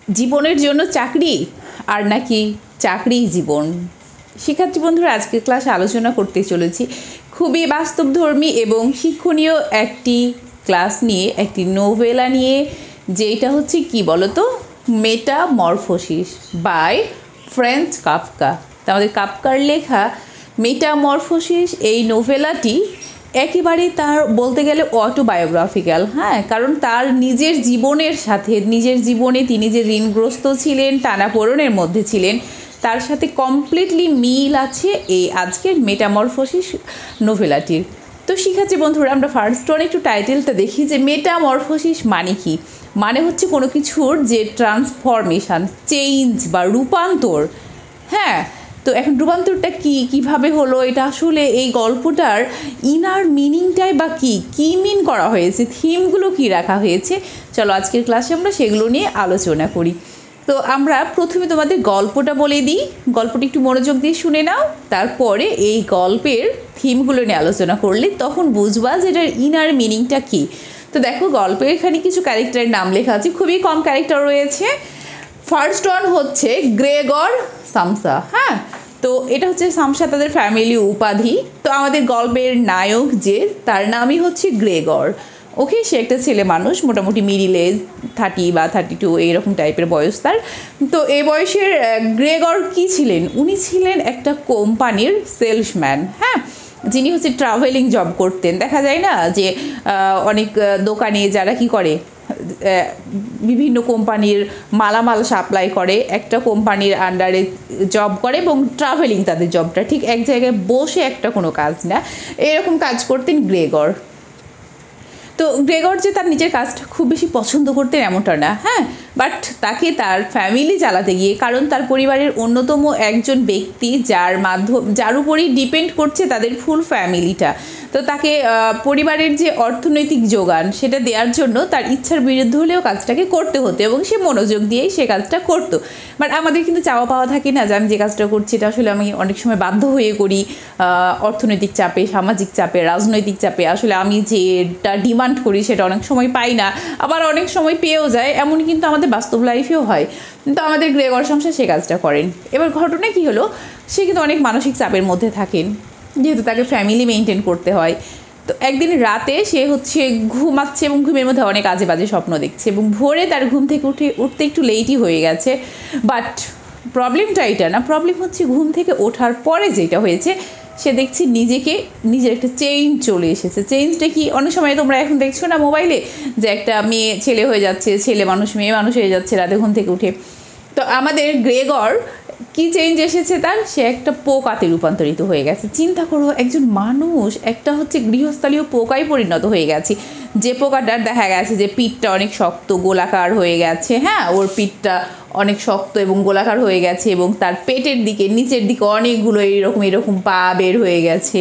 জীবনের জন্য চাকরি আর নাকি চাকরি জীবন। শিক্ষার্থী বন্ধুরা, আজকের ক্লাসে আলোচনা করতে চলেছি খুবই বাস্তবধর্মী এবং শিক্ষণীয় একটি ক্লাস নিয়ে, একটি নোভেলা নিয়ে, যেটা হচ্ছে কি বলতো, মেটামরফোসিস বাই ফ্রান্জ কাফকা। আমাদের কাফকার লেখা মেটামরফোসিস এই নোভেলাটি একেবারে তার বলতে গেলে অটোবায়োগ্রাফিক্যাল, হ্যাঁ, কারণ তার নিজের জীবনের সাথে, নিজের জীবনে তিনি যে ঋণগ্রস্ত ছিলেন, টানাপোড়েনের মধ্যে ছিলেন, তার সাথে কমপ্লিটলি মিল আছে এই আজকের মেটামরফোসিস নোভেলাটির। তো শিক্ষার্থী বন্ধুরা, আমরা ফার্স্ট ওয়ান একটু টাইটেলটা দেখি যে মেটামরফোসিস মানে কি। মানে হচ্ছে কোনো কিছুর যে ট্রান্সফরমেশান, চেঞ্জ বা রূপান্তর। হ্যাঁ, তো এখন রূপান্তরটা কিভাবে হলো, এটা আসলে এই গল্পটার ইনার মিনিংটাই বা কী মিন করা হয়েছে, থিমগুলো কি রাখা হয়েছে, চলো আজকের ক্লাসে আমরা সেগুলো নিয়ে আলোচনা করি। তো আমরা প্রথমে তোমাদের গল্পটা বলে দিই, গল্পটি একটু মনোযোগ দিয়ে শুনে নাও, তারপরে এই গল্পের থিমগুলো নিয়ে আলোচনা করলে তখন বুঝবা যে এটার ইনার মিনিংটা কী। তো দেখো, গল্পের এখানে কিছু ক্যারেক্টারের নাম লেখা আছে, খুবই কম ক্যারেক্টার রয়েছে। ফার্স্ট ওয়ান হচ্ছে গ্রেগর সামসা। হ্যাঁ, তো এটা হচ্ছে সামসা তাদের ফ্যামিলি উপাধি। তো আমাদের গল্পের নায়ক যে, তার নামই হচ্ছে গ্রেগর। ওকে, সে একটা ছেলে মানুষ, মোটামুটি মিডিল এজ 30 বা 32 এইরকম টাইপের বয়স তার। তো এই বয়সের গ্রেগর কি ছিলেন, উনি ছিলেন একটা কোম্পানির সেলসম্যান। হ্যাঁ, যিনি হচ্ছে ট্রাভেলিং জব করতেন। দেখা যায় না যে অনেক দোকানে যারা কি করে, বিভিন্ন কোম্পানির মালামাল সাপ্লাই করে, একটা কোম্পানির আন্ডারে জব করে এবং ট্রাভেলিং তাদের জবটা, ঠিক এক জায়গায় বসে একটা কোনো কাজ না, এরকম কাজ করতেন গ্রেগর। তো গ্রেগর যে তার নিজের কাজটা খুব বেশি পছন্দ করতেন এমনটা না, হ্যাঁ, বাট তাকে তার ফ্যামিলি চালাতে গিয়ে, কারণ তার পরিবারের অন্যতম একজন ব্যক্তি যার উপরেই ডিপেন্ড করছে তাদের ফুল ফ্যামিলিটা, তো তাকে পরিবারের যে অর্থনৈতিক যোগান সেটা দেওয়ার জন্য তার ইচ্ছার বিরুদ্ধে হলেও কাজটাকে করতে হতো এবং সে মনোযোগ দিয়েই সে কাজটা করতো। বাট আমাদের কিন্তু চাওয়া পাওয়া থাকে না যে আমি যে কাজটা করছি এটা আসলে আমি অনেক সময় বাধ্য হয়ে করি, অর্থনৈতিক চাপে, সামাজিক চাপে, রাজনৈতিক চাপে আসলে আমি যেটা ডিমান্ড করি সেটা অনেক সময় পাই না, আবার অনেক সময় পেয়েও যায়, এমন কিন্তু আমাদের বাস্তব লাইফেও হয়। কিন্তু আমাদের গ্রেগর সামসা সে কাজটা করেন। এবার ঘটনা কি হলো, সে কিন্তু অনেক মানসিক চাপের মধ্যে থাকেন, যেহেতু তাকে ফ্যামিলি মেনটেন করতে হয়। তো একদিন রাতে সে হচ্ছে ঘুমাচ্ছে এবং ঘুমের মধ্যে অনেক আজে বাজে স্বপ্ন দেখছে এবং ভোরে তার ঘুম থেকে উঠতে একটু লেটই হয়ে গেছে। বাট প্রবলেমটা এটা না, প্রবলেম হচ্ছে ঘুম থেকে ওঠার পরে যেটা হয়েছে, সে দেখছি নিজের একটা চেঞ্জ চলে এসেছে। চেঞ্জটা কি, অনেক সময় তোমরা এখন দেখছো না মোবাইলে যে একটা মেয়ে ছেলে হয়ে যাচ্ছে, ছেলে মানুষ মেয়ে মানুষ হয়ে যাচ্ছে রাতে ঘুম থেকে উঠে। তো আমাদের গ্রেগর কি চেঞ্জ এসেছে তার, সে একটা পোকাতে রূপান্তরিত হয়ে গেছে। চিন্তা করো, একজন মানুষ একটা হচ্ছে গৃহস্থালীয় পোকায় পরিণত হয়ে গেছে, যে পোকাটার দেখা গেছে যে পিঠটা অনেক শক্ত গোলাকার হয়ে গেছে। হ্যাঁ, ওর পিঠটা অনেক শক্ত এবং গোলাকার হয়ে গেছে এবং তার পেটের দিকে, নিচের দিকে অনেকগুলো এরকম পা বের হয়ে গেছে,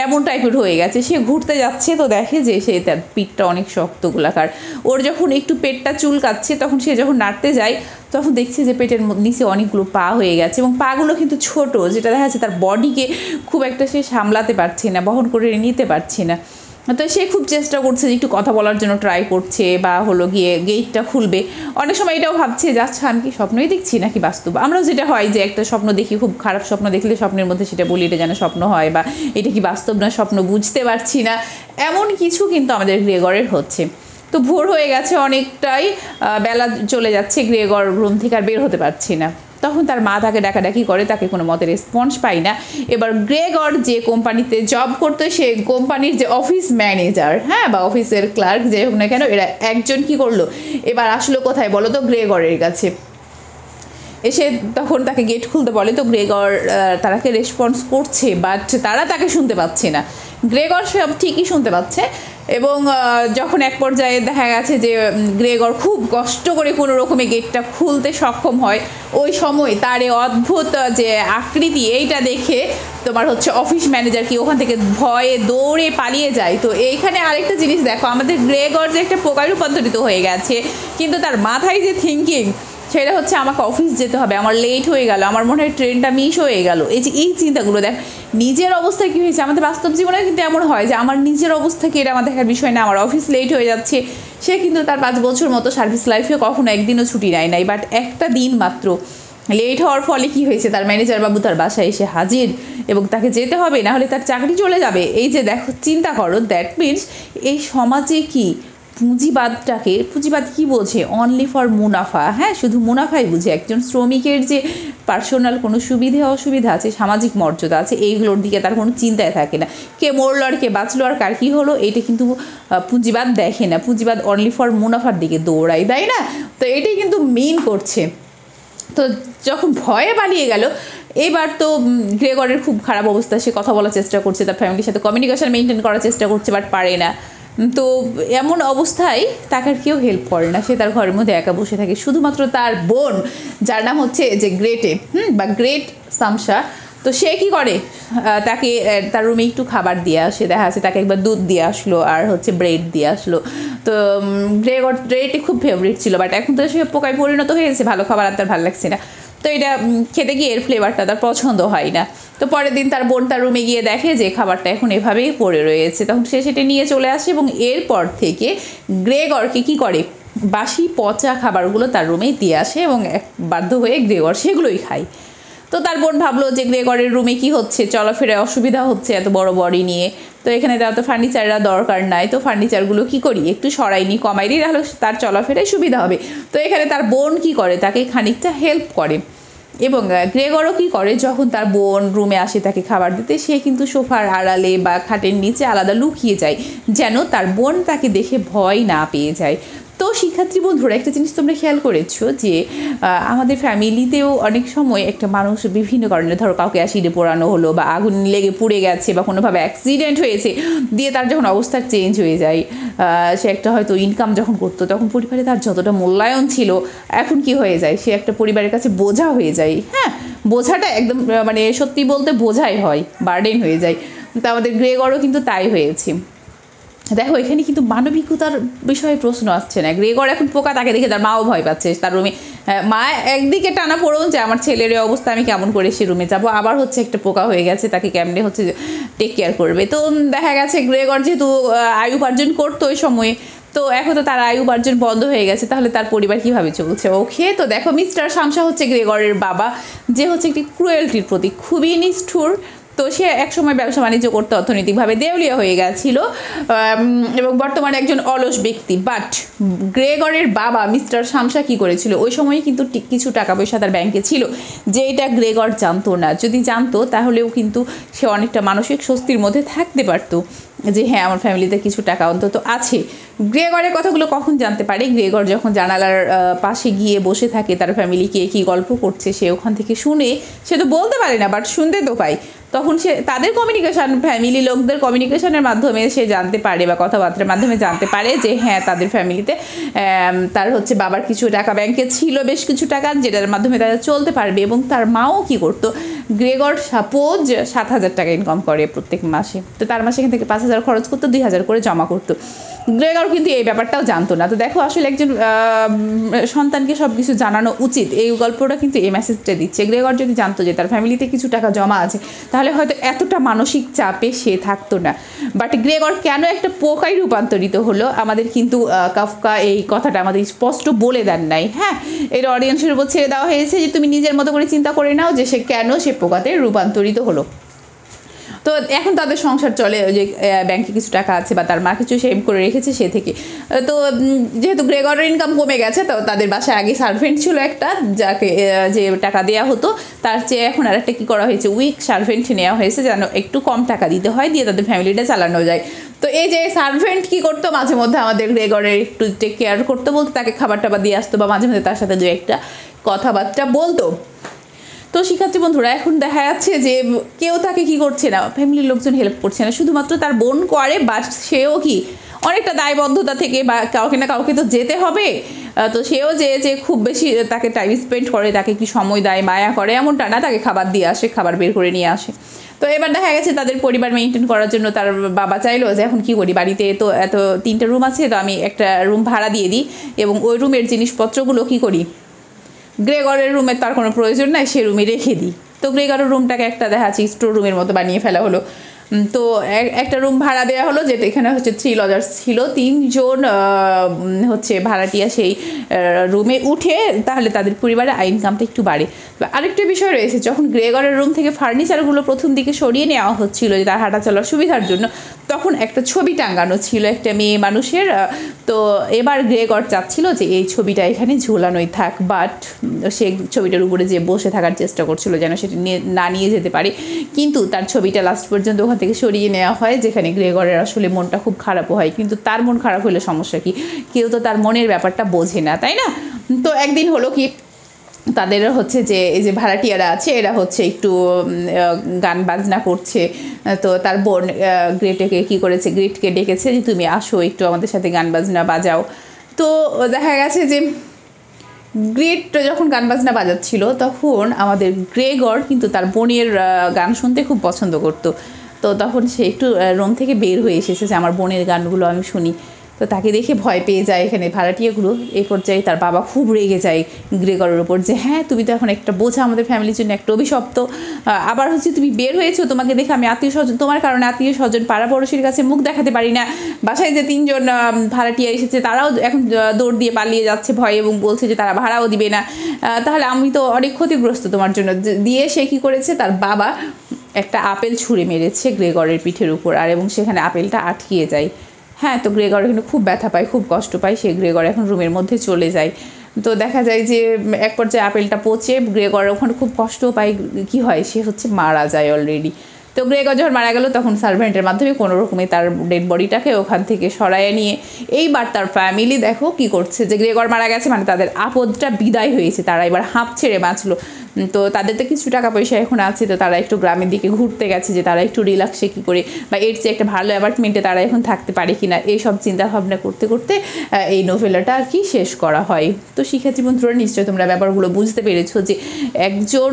এমন টাইপের হয়ে গেছে। সে ঘুরতে যাচ্ছে তো দেখে যে সে তার পিঠটা অনেক শক্ত গোলাকার। ওর যখন একটু পেটটা চুলকাচ্ছে, তখন সে যখন নাড়তে যায় তখন দেখছে যে পেটের নিচে অনেকগুলো পা হয়ে গেছে এবং পাগুলো কিন্তু ছোট, যেটা দেখা যাচ্ছে তার বডিকে খুব একটা সে সামলাতে পারছে না, বহন করে নিতে পারছে না। তো সে খুব চেষ্টা করছে যে একটু কথা বলার জন্য ট্রাই করছে, বা হলো গিয়ে গেটটা খুলবে। অনেক সময় এটাও ভাবছে যে আচ্ছা আমি কি স্বপ্নই দেখছি নাকি বাস্তব। আমরাও যেটা হয় যে একটা স্বপ্ন দেখি, খুব খারাপ স্বপ্ন দেখলে স্বপ্নের মধ্যে সেটা বলি এটা যেন স্বপ্ন হয়, বা এটা কি বাস্তব না স্বপ্ন বুঝতে পারছি না, এমন কিছু কিন্তু আমাদের গ্রেগরের হচ্ছে। তো ভোর হয়ে গেছে অনেকটাই, বেলা চলে যাচ্ছে, গ্রেগর রুম থেকে আর বের হতে পারছি না। তখন তার মা তাকে ডাকাডাকি করে, তাকে কোনো মতে রেসপন্স পাই না। এবার গ্রেগর যে কোম্পানিতে জব করতো, সে কোম্পানির যে অফিস ম্যানেজার, হ্যাঁ, বা অফিসের ক্লার্ক যে হোক না কেন, এরা একজন কি করলো, এবার আসলো কোথায় বলো তো, গ্রেগরের কাছে এসে তখন তাকে গেট খুলতে বলে। তো গ্রেগর তারাকে রেসপন্স করছে, বাট তারা তাকে শুনতে পাচ্ছে না। গ্রেগর সব ঠিকই শুনতে পাচ্ছে এবং যখন এক পর্যায়ে দেখা গেছে যে গ্রেগর খুব কষ্ট করে কোনো রকমে গেটটা খুলতে সক্ষম হয়, ওই সময় তার এই অদ্ভুত যে আকৃতি, এইটা দেখে তোমার হচ্ছে অফিস ম্যানেজার কি ওখান থেকে ভয়ে দৌড়ে পালিয়ে যায়। তো এইখানে আরেকটা জিনিস দেখো, আমাদের গ্রেগর যে একটা পোকায় রূপান্তরিত হয়ে গেছে, কিন্তু তার মাথায় যে থিঙ্কিং সেটা হচ্ছে আমাকে অফিস যেতে হবে, আমার লেট হয়ে গেল, আমার মনে হয় ট্রেনটা মিস হয়ে গেল। এই চিন্তাগুলো দেখ, নিজের অবস্থায় কী হয়েছে, আমাদের বাস্তব জীবনে কিন্তু এমন হয় যে আমার নিজের অবস্থা কি এটা আমার দেখার বিষয় না, আমার অফিস লেট হয়ে যাচ্ছে, সে কিন্তু তার 5 বছর মতো সার্ভিস লাইফে কখনো একদিনও ছুটি নেয় নাই, বাট একটা দিন মাত্র লেট হওয়ার ফলে কি হয়েছে, তার ম্যানেজার বাবু তার বাসায় এসে হাজির এবং তাকে যেতে হবে, না হলে তার চাকরি চলে যাবে। এই যে দেখো, চিন্তা করো, দ্যাট মিনস এই সমাজে কি পুঁজিবাদ কি বোঝে, অনলি ফর মুনাফা। হ্যাঁ, শুধু মুনাফাই বুঝে। একজন শ্রমিকের যে পার্সোনাল কোনো সুবিধা অসুবিধা আছে, সামাজিক মর্যাদা আছে, এইগুলোর দিকে তার কোনো চিন্তায় থাকে না। কে মরলো আর কে বাঁচলো আর কার কী হলো, এইটা কিন্তু পুঁজিবাদ দেখে না। পুঁজিবাদ অনলি ফর মুনাফার দিকে দৌড়ায়, তাই না? তো এটাই কিন্তু মেইন করছে। তো যখন ভয়ে পালিয়ে গেল, এবার তো গ্রেগরের খুব খারাপ অবস্থা। সে কথা বলার চেষ্টা করছে, তার ফ্যামিলির সাথে কমিউনিকেশন মেনটেন করার চেষ্টা করছে, বাট পারে না। তো এমন অবস্থায় তাকে আর কেউ হেল্প করে না। সে তার ঘরের মধ্যে একা বসে থাকে। শুধুমাত্র তার বোন, যার নাম হচ্ছে যে গ্রেটে বা গ্রেট সামসা, তো সে কী করে, তাকে তার রুমে একটু খাবার দিয়ে আসে। দেখা যাচ্ছে তাকে একবার দুধ দিয়ে আসলো আর হচ্ছে ব্রেড দিয়ে আসলো। তো ব্রেডই খুব ফেভারিট ছিল, বাট এখন তো সে পোকায় পরিণত হয়ে গেছে, ভালো খাবার আর তার ভালো লাগছে না। তো এটা খেতে গিয়ে এর ফ্লেভারটা তার পছন্দ হয় না। তো পরের দিন তার বোন তার রুমে গিয়ে দেখে যে খাবারটা এখন এভাবেই পড়ে রয়েছে। তখন সে সেটা নিয়ে চলে আসে এবং এরপর থেকে গ্রেগরকে কী করে, বাসি পচা খাবারগুলো তার রুমেই দিয়ে আসে এবং বাধ্য হয়ে গ্রেগর সেগুলোই খায়। তো তার বোন ভাবলো যে গ্রেগরের রুমে কি হচ্ছে, চলাফেরায় অসুবিধা হচ্ছে এত বড় বডি নিয়ে, তো এখানে তার তো ফার্নিচাররা দরকার নাই, তো ফার্নিচারগুলো কী করি, একটু সরাইনি কমাই দিই, তাহলে তার চলাফেরায় সুবিধা হবে। তো এখানে তার বোন কি করে, তাকে খানিকটা হেল্প করে। এবং গ্রেগরও কী করে, যখন তার বোন রুমে আসে তাকে খাবার দিতে, সে কিন্তু সোফার আড়ালে বা খাটের নিচে আলাদা লুকিয়ে যায়, যেন তার বোন তাকে দেখে ভয় না পেয়ে যায়। তো শিক্ষার্থী বন্ধুরা, একটা জিনিস তোমরা খেয়াল করেছো যে আমাদের ফ্যামিলিতেও অনেক সময় একটা মানুষ বিভিন্ন কারণে, ধরো কাউকে অ্যাসিডে পোড়ানো হলো বা আগুন লেগে পুড়ে গেছে বা কোনোভাবে অ্যাক্সিডেন্ট হয়েছে, দিয়ে তার যখন অবস্থা চেঞ্জ হয়ে যায়, সে একটা হয়তো ইনকাম যখন করতো তখন পরিবারে তার যতটা মূল্যায়ন ছিল, এখন কি হয়ে যায়, সে একটা পরিবারের কাছে বোঝা হয়ে যায়। হ্যাঁ, বোঝাটা একদম মানে সত্যি বলতে বোঝাই হয়, বার্ডেন হয়ে যায়। তো আমাদের গ্রেগরও কিন্তু তাই হয়েছে। দেখো, এখানে কিন্তু মানবিকতার বিষয়ে প্রশ্ন আসছে না। গ্রেগর এখন পোকা, তাকে দেখে তার মাও ভয় পাচ্ছে। তার রুমে মা একদিকে টানা পড়ুন যে আমার ছেলের অবস্থা, আমি কেমন করে সে রুমে যাবো, আবার হচ্ছে একটা পোকা হয়ে গেছে, তাকে কেমনে হচ্ছে টেক কেয়ার করবে। তো দেখা গেছে গ্রেগর যেহেতু আয় উপার্জন করতো ওই সময়ে, তো এখন তো তার আয় উপার্জন বন্ধ হয়ে গেছে, তাহলে তার পরিবার কীভাবে চলছে। ওকে, তো দেখো, মিস্টার সামসা হচ্ছে গ্রেগরের বাবা, যে হচ্ছে একটি ক্রুয়েলটির প্রতি খুবই নিষ্ঠুর। তো সে একসময় ব্যবসা বাণিজ্য করতে অর্থনৈতিকভাবে দেউলিয়া হয়ে গেছিল এবং বর্তমানে একজন অলস ব্যক্তি। বাট গ্রেগরের বাবা মিস্টার সামসা কী করেছিল, ওই সময়ে কিন্তু কিছু টাকা পয়সা তার ব্যাংকে ছিল, যে এটা গ্রেগর জানতো না। যদি জানতো তাহলেও কিন্তু সে অনেকটা মানসিক স্বস্তির মধ্যে থাকতে পারতো, যে হ্যাঁ, আমার ফ্যামিলিতে কিছু টাকা অন্তত আছে। গ্রেগরের কথাগুলো কখন জানতে পারে, গ্রেগর যখন জানালার পাশে গিয়ে বসে থাকে, তার ফ্যামিলিকে কী গল্প করছে সে ওখান থেকে শুনে, সে তো বলতে পারে না বাট শুনতে তো পায়, তখন সে তাদের কমিউনিকেশান, ফ্যামিলি লোকদের কমিউনিকেশানের মাধ্যমে সে জানতে পারে বা কথাবার্তার মাধ্যমে জানতে পারে যে হ্যাঁ, তাদের ফ্যামিলিতে তার হচ্ছে বাবার কিছু টাকা ব্যাংকে ছিল, বেশ কিছু টাকা, যেটার মাধ্যমে তারা চলতে পারবে। এবং তার মাও কি করতো, গ্রেগর সাপোজ 7,000 টাকা ইনকাম করে প্রত্যেক মাসে, তো তার মাসে এখান থেকে 5,000 খরচ করতো, 2,000 করে জমা করতো। গ্রেগর কিন্তু এই ব্যাপারটাও জানতো না। তো দেখো, আসলে একজন সন্তানকে সব কিছু জানানো উচিত, এই গল্পটা কিন্তু এই মেসেজটা দিচ্ছে। গ্রেগর যদি জানতো যে তার ফ্যামিলিতে কিছু টাকা জমা আছে, তাহলে হয়তো এতটা মানসিক চাপে সে থাকতো না। বাট গ্রেগর কেন একটা পোকায় রূপান্তরিত হলো, আমাদের কিন্তু কাফকা এই কথাটা আমাদের স্পষ্ট বলে দেন নাই। হ্যাঁ, এর অডিয়েন্সের উপর ছেড়ে দেওয়া হয়েছে যে তুমি নিজের মতো করে চিন্তা করে নাও যে সে কেন সে পোকাতে রূপান্তরিত হলো। তো এখন তাদের সংসার চলে, যে ব্যাংকে কিছু টাকা আছে বা তার মা কিছু সেভ করে রেখেছে সে থেকে। তো যেহেতু গ্রেগরের ইনকাম কমে গেছে, তো তাদের বাসায় আগে সার্ভেন্ট ছিল একটা, যাকে যে টাকা দেওয়া হতো, তার চেয়ে এখন আর একটা কী করা হয়েছে, উইক সার্ভেন্ট নেওয়া হয়েছে, যেন একটু কম টাকা দিতে হয়, দিয়ে তাদের ফ্যামিলিটা চালানো যায়। তো এই যে সার্ভেন্ট কী করতো, মাঝে মধ্যে আমাদের গ্রেগরের একটু টেক কেয়ার করতে বলতো, তাকে খাবার টাবার দিয়ে আসতো বা মাঝে মধ্যে তার সাথে দু একটা কথাবার্তা বলতো। তো শিক্ষার্থী বন্ধুরা, এখন দেখা যাচ্ছে যে কেউ তাকে কি করছে না, ফ্যামিলির লোকজন হেল্প করছে না, শুধুমাত্র তার বোন করে, বা সেও কি অনেকটা দায়বদ্ধতা থেকে বা কাউকে না কাউকে তো যেতে হবে, তো সেও যে খুব বেশি তাকে টাইম স্পেন্ড করে, তাকে কি সময় দেয়, মায়া করে, এমনটা না, তাকে খাবার দিয়ে আসে, খাবার বের করে নিয়ে আসে। তো এবার দেখা গেছে তাদের পরিবার মেনটেন করার জন্য তার বাবা চাইলো যে এখন কী করি, বাড়িতে তো এত 3টা রুম আছে, তো আমি একটা রুম ভাড়া দিয়ে দিই এবং ওই রুমের জিনিসপত্রগুলো কী করি, গ্রেগরের রুমের তার কোনো প্রয়োজন নাই, সে রুমে রেখে দিই। তো গ্রেগরের রুমটাকে একটা দেখা যাচ্ছে স্টোর রুমের মতো বানিয়ে ফেলা হলো। তো একটা রুম ভাড়া দেওয়া হলো, যেটা এখানে হচ্ছে 3 লজার্স ছিল, 3 জন হচ্ছে ভাড়াটিয়া সেই রুমে উঠে তাহলে তাদের পরিবারের ইনকামটা একটু বাড়ে। আরেকটা বিষয় রয়েছে, যখন গ্রেগরের রুম থেকে ফার্নিচারগুলো প্রথম দিকে সরিয়ে নেওয়া হচ্ছিল যে তার হাঁটা চলার সুবিধার জন্য, তখন একটা ছবি টাঙানো ছিল একটা মেয়ে মানুষের। তো এবার গ্রেগর চাচ্ছিল যে এই ছবিটা এখানে ঝোলানোই থাক, বাট সে ছবিটার উপরে যে বসে থাকার চেষ্টা করছিল যেন সেটা না নিয়ে যেতে পারে, কিন্তু তার ছবিটা লাস্ট পর্যন্ত ওখান থেকে সরিয়ে নেওয়া হয়, যেখানে গ্রেগরের আসলে মনটা খুব খারাপও হয়। কিন্তু তার মন খারাপ হলে সমস্যা কি, কেউ তো তার মনের ব্যাপারটা বোঝে না, তাই না? তো একদিন হলো কি, তাদের হচ্ছে যে এই যে ভাড়াটিয়ারা আছে এরা হচ্ছে একটু গান বাজনা করছে। তো তার বোন গ্রেটকে কী করেছে, গ্রেটকে ডেকেছে যে তুমি আসো একটু আমাদের সাথে গান বাজনা বাজাও। তো দেখা গেছে যে গ্রেট যখন গান বাজনা বাজাচ্ছিল তখন আমাদের গ্রেগর কিন্তু তার বোনের গান শুনতে খুব পছন্দ করতো। তো তখন সে একটু রুম থেকে বের হয়ে এসেছে যে আমার বোনের গানগুলো আমি শুনি। তো তাকে দেখে ভয় পেয়ে যায় এখানে ভাড়াটিয়াগুলো। এই পর্যায়ে তার বাবা খুব রেগে যায় গ্রেগরের ওপর যে হ্যাঁ তুমি তো এখন একটা বোঝা আমাদের ফ্যামিলির জন্য, একটা অভিশপ্ত। আবার হচ্ছে তুমি বের হয়েছো, তোমাকে দেখে আমি আত্মীয় স্বজন, তোমার কারণে আত্মীয় স্বজন পাড়া পড়োশির কাছে মুখ দেখাতে পারি না। বাসায় যে 3 জন ভাড়াটিয়া এসেছে তারাও এখন দৌড় দিয়ে পালিয়ে যাচ্ছে ভয়, এবং বলছে যে তারা ভাড়াও দিবে না। তাহলে আমি তো অনেক ক্ষতিগ্রস্ত তোমার জন্য। দিয়ে সে কী করেছে, তার বাবা একটা আপেল ছুঁড়ে মেরেছে গ্রেগরের পিঠের উপর, আর এবং সেখানে আপেলটা আটকিয়ে যায়। হ্যাঁ, তো গ্রেগর কিন্তু খুব ব্যথা পায়, খুব কষ্ট পায়। সে গ্রেগর এখন রুমের মধ্যে চলে যায়। তো দেখা যায় যে এক পর্যায়ে আপেলটা পচে গ্রেগর ওখানে খুব কষ্ট পায়। কি হয়, সে হচ্ছে মারা যায় অলরেডি। তো গ্রেগর যখন মারা গেল তখন সার্ভেন্টের মাধ্যমে কোনো রকমে তার ডেড বডিটাকে ওখান থেকে সরাইয়ে নিয়ে এইবার তার ফ্যামিলি দেখো কি করছে, যে গ্রেগর মারা গেছে মানে তাদের আপদটা বিদায় হয়েছে, তারা এবার হাঁপ ছেড়ে বাঁচলো। তো তাদের তো কিছু টাকা পয়সা এখন আছে, তো তারা একটু গ্রামের দিকে ঘুরতে গেছে যে তারা একটু রিল্যাক্সে কী করে, বা এর চেয়ে একটা ভালো অ্যাপার্টমেন্টে তারা এখন থাকতে পারে কি না, এইসব চিন্তাভাবনা করতে করতে এই নোভেলাটা আর কি শেষ করা হয়। তো শিক্ষার্থী বন্ধুরা নিশ্চয়ই তোমরা ব্যাপারগুলো বুঝতে পেরেছো যে একজন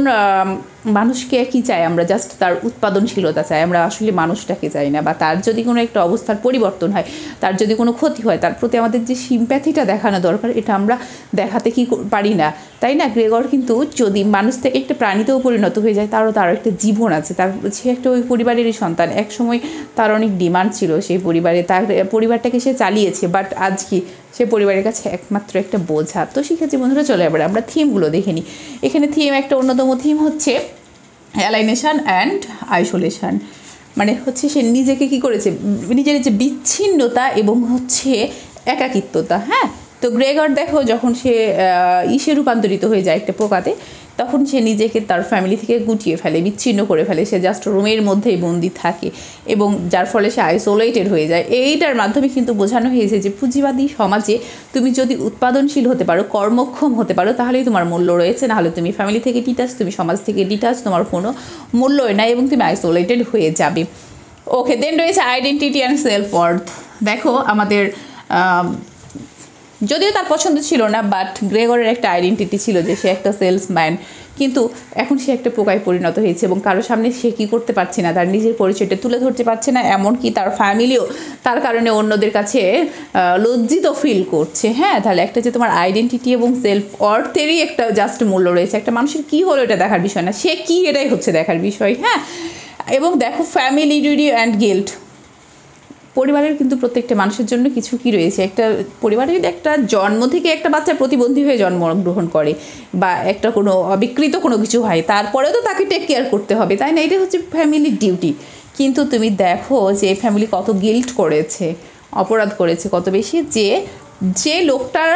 মানুষকে কী চাই আমরা, জাস্ট তার উৎপাদনশীলতা চাই, আমরা আসলে মানুষটাকে চাই না। বা তার যদি কোনো একটা অবস্থার পরিবর্তন হয়, তার যদি কোনো ক্ষতি হয়, তার প্রতি আমাদের যে সিম্প্যাথিটা দেখানো দরকার এটা আমরা দেখাতে কি পারি না, তাই না? গ্রেগর কিন্তু যদি মানুষ থেকে একটা প্রাণীতেও পরিণত হয়ে যায়, তারও একটা জীবন আছে, তার সে একটা ওই পরিবারেরই সন্তান। এক সময় তার অনেক ডিমান্ড ছিল সেই পরিবারে, তার পরিবারটাকে সে চালিয়েছে, বাট আজ কি সে পরিবারের কাছে একমাত্র একটা বোঝা। তো শিক্ষার্থী বন্ধুরা চলে এবার আমরা থিমগুলো দেখে নিই। এখানে থিম, একটা অন্যতম থিম হচ্ছে অ্যালাইনেশন অ্যান্ড আইসোলেশন। মানে হচ্ছে সে নিজেকে কি করেছে, নিজের যে বিচ্ছিন্নতা এবং হচ্ছে একাকিত্বতা। হ্যাঁ, তো গ্রেগর দেখো যখন সে ইসে রূপান্তরিত হয়ে যায় একটা পোকাতে, তখন সে নিজেকে তার ফ্যামিলি থেকে গুটিয়ে ফেলে, বিচ্ছিন্ন করে ফেলে, সে জাস্ট রুমের মধ্যেই বন্দি থাকে, এবং যার ফলে সে আইসোলেটেড হয়ে যায়। এইটার মাধ্যমে কিন্তু বোঝানো হয়েছে যে পুঁজিবাদী সমাজে তুমি যদি উৎপাদনশীল হতে পারো, কর্মক্ষম হতে পারো, তাহলেই তোমার মূল্য রয়েছে, নাহলে তুমি ফ্যামিলি থেকে ডিটাচ, তুমি সমাজ থেকে ডিটাচ, তোমার কোনো মূল্যই নাই এবং তুমি আইসোলেটেড হয়ে যাবে। ওকে, দেন রয়েছে আইডেন্টিটি অ্যান্ড সেলফ ওয়ার্থ। দেখো আমাদের যদিও তার পছন্দ ছিল না, বাট গ্রেগরের একটা আইডেন্টিটি ছিল যে সে একটা সেলসম্যান, কিন্তু এখন সে একটা পোকায় পরিণত হয়েছে এবং কারোর সামনে সে কী করতে পারছে না, তার নিজের পরিচয়টা তুলে ধরতে পারছে না। এমনকি তার ফ্যামিলিও তার কারণে অন্যদের কাছে লজ্জিত ফিল করছে। হ্যাঁ, তাহলে একটা যে তোমার আইডেন্টিটি এবং সেলফ অর্থেরই একটা জাস্ট মূল্য রয়েছে, একটা মানুষের কী হলো এটা দেখার বিষয় না, সে কী এটাই হচ্ছে দেখার বিষয়। হ্যাঁ, এবং দেখো ফ্যামিলি ডিউটি অ্যান্ড গিল্ট। পরিবারের কিন্তু প্রত্যেকটা মানুষের জন্য কিছু কি রয়েছে, একটা পরিবারে যদি একটা জন্ম থেকে একটা বাচ্চা প্রতিবন্ধী হয়ে জন্মগ্রহণ করে বা একটা কোনো অবিকৃত কোনো কিছু হয়, তারপরেও তো তাকে টেক কেয়ার করতে হবে, তাই না? এটা হচ্ছে ফ্যামিলির ডিউটি। কিন্তু তুমি দেখো যে ফ্যামিলি কত গিল্ট করেছে, অপরাধ করেছে কত বেশি, যে লোকটার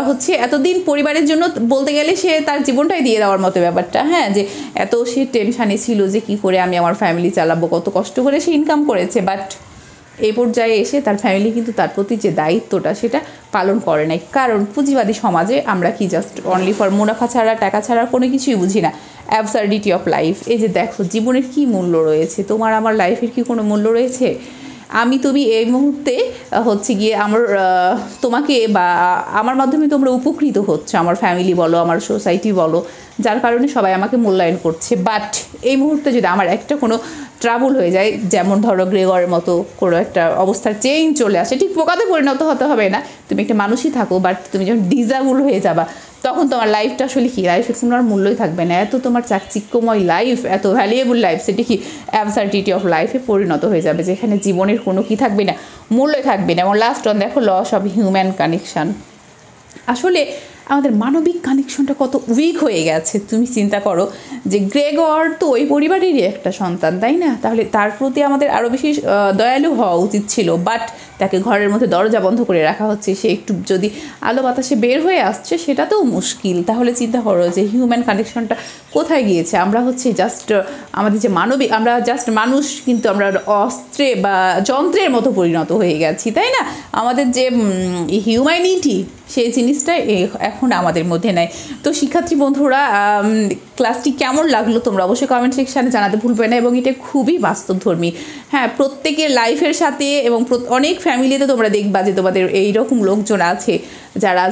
হচ্ছে এতদিন পরিবারের জন্য বলতে গেলে সে তার জীবনটাই দিয়ে দেওয়ার মতো ব্যাপারটা। হ্যাঁ, যে এত সে টেনশানে ছিল যে কী করে আমি আমার ফ্যামিলি চালাবো, কত কষ্ট করে সে ইনকাম করেছে, বাট এই পর্যায়ে এসে তার ফ্যামিলি কিন্তু তার প্রতি যে দায়িত্বটা সেটা পালন করে নাই। কারণ পুঁজিবাদী সমাজে আমরা কি জাস্ট অনলি ফর মুনাফা ছাড়া, টাকা ছাড়া কোনো কিছুই বুঝি না। অ্যাবসার্ডিটি অফ লাইফ। এই যে দেখো জীবনের কি মূল্য রয়েছে, তোমার আমার লাইফের কি কোনো মূল্য রয়েছে? আমি তুমি এই মুহূর্তে হচ্ছে গিয়ে আমার তোমাকে বা আমার মাধ্যমে তোমরা উপকৃত হচ্ছে, আমার ফ্যামিলি বলো, আমার সোসাইটি বলো, যার কারণে সবাই আমাকে মূল্যায়ন করছে। বাট এই মুহূর্তে যদি আমার একটা কোনো ট্রাবল হয়ে যায়, যেমন ধরো গ্রেগরের মতো কোনো একটা অবস্থার চেঞ্জ চলে আসে, ঠিক পোকাতে পরিণত হতে হবে না, তুমি একটা মানুষই থাকো, বাট তুমি যখন ডিজাবল হয়ে যাবা তখন তোমার লাইফটা আসলে কি, লাইফের কোনো আর মূল্যই থাকবে না। এত তোমার চাকচিক্যময় লাইফ, এত ভ্যালুয়েবল লাইফ, সেটি কি অ্যাবসার্ডিটি অফ লাইফে পরিণত হয়ে যাবে, যেখানে জীবনের কোনো কি থাকবে না, মূল্যই থাকবে না। এবং লাস্ট অন দেখো, লস অফ হিউম্যান কানেকশান। আসলে আমাদের মানবিক কানেকশনটা কত উইক হয়ে গেছে। তুমি চিন্তা করো যে গ্রেগর তো ওই পরিবারেরই একটা সন্তান, তাই না? তাহলে তার প্রতি আমাদের আরও বেশি দয়ালু হওয়া উচিত ছিল, বাট তাকে ঘরের মধ্যে দরজা বন্ধ করে রাখা হচ্ছে। সে একটু যদি আলো বাতাসে বের হয়ে আসছে সেটাতেও মুশকিল। তাহলে চিন্তা করো যে হিউম্যান কানেকশনটা কোথায় গিয়েছে। আমরা হচ্ছে জাস্ট আমাদের যে মানবিক, আমরা জাস্ট মানুষ, কিন্তু আমরা অস্ত্রে বা যন্ত্রের মতো পরিণত হয়ে গেছি, তাই না? আমাদের যে হিউম্যানিটি, সেই জিনিসটা এখন আমাদের মধ্যে নাই। তো শিক্ষার্থী বন্ধুরা, ক্লাসটি কেমন লাগলো তোমরা অবশ্যই কমেন্ট সেকশানে জানাতে ভুলবে না। এবং এটা খুবই বাস্তবধর্মী। হ্যাঁ, প্রত্যেকের লাইফের সাথে এবং অনেক ফ্যামিলিতে তোমরা দেখবা যে তোমাদের এইরকম লোকজন আছে যারা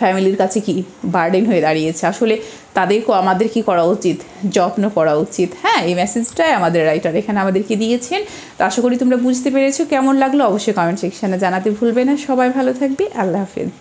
ফ্যামিলির কাছে কি বার্ডেন হয়ে দাঁড়িয়েছে। আসলে তাদেরকেও আমাদের কি করা উচিত, যত্ন করা উচিত। হ্যাঁ, এই মেসেজটাই আমাদের রাইটার এখানে আমাদেরকে দিয়েছেন। তো আশা করি তোমরা বুঝতে পেরেছো। কেমন লাগলো অবশ্যই কমেন্ট সেকশানে জানাতে ভুলবে না। সবাই ভালো থাকবে। আল্লাহ হাফেজ।